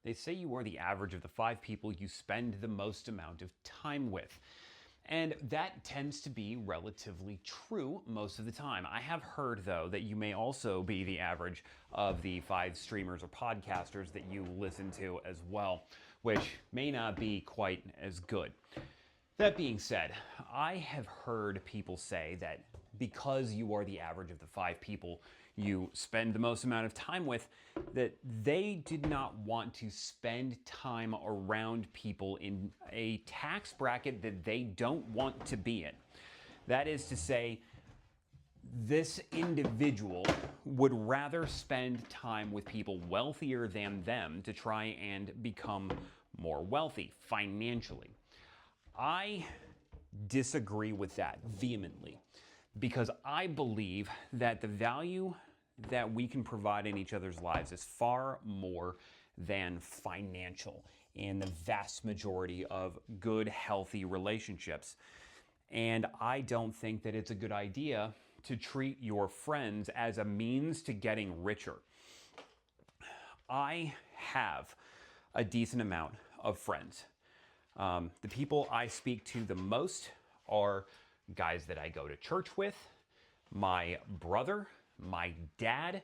They say you are the average of the 5 people you spend the most amount of time with. And that tends to be relatively true most of the time. I have heard, though, that you may also be the average of the 5 streamers or podcasters that you listen to as well, which may not be quite as good. That being said, I have heard people say that because you are the average of the 5 people you spend the most amount of time with, that they did not want to spend time around people in a tax bracket that they don't want to be in. That is to say, this individual would rather spend time with people wealthier than them to try and become more wealthy financially. I disagree with that vehemently because I believe that the value that we can provide in each other's lives is far more than financial in the vast majority of good, healthy relationships. And I don't think that it's a good idea to treat your friends as a means to getting richer. I have a decent amount of friends. The people I speak to the most are guys that I go to church with, my brother, my dad,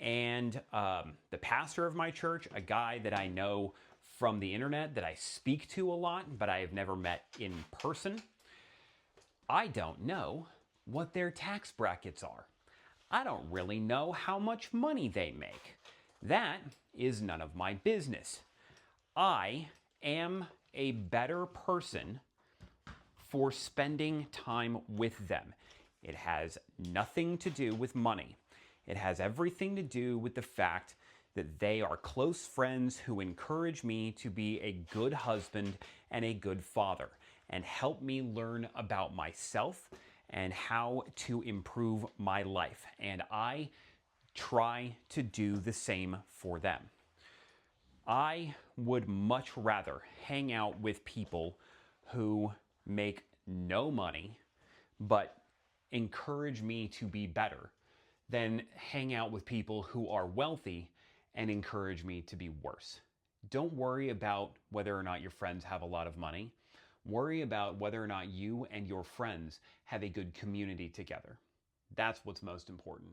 and the pastor of my church, a guy that I know from the internet that I speak to a lot, but I have never met in person. I don't know what their tax brackets are. I don't really know how much money they make. That is none of my business. I am a better person for spending time with them. It has nothing to do with money. It has everything to do with the fact that they are close friends who encourage me to be a good husband and a good father and help me learn about myself and how to improve my life. And I try to do the same for them. I would much rather hang out with people who make no money but encourage me to be better than hang out with people who are wealthy and encourage me to be worse. Don't worry about whether or not your friends have a lot of money. Worry about whether or not you and your friends have a good community together. That's what's most important.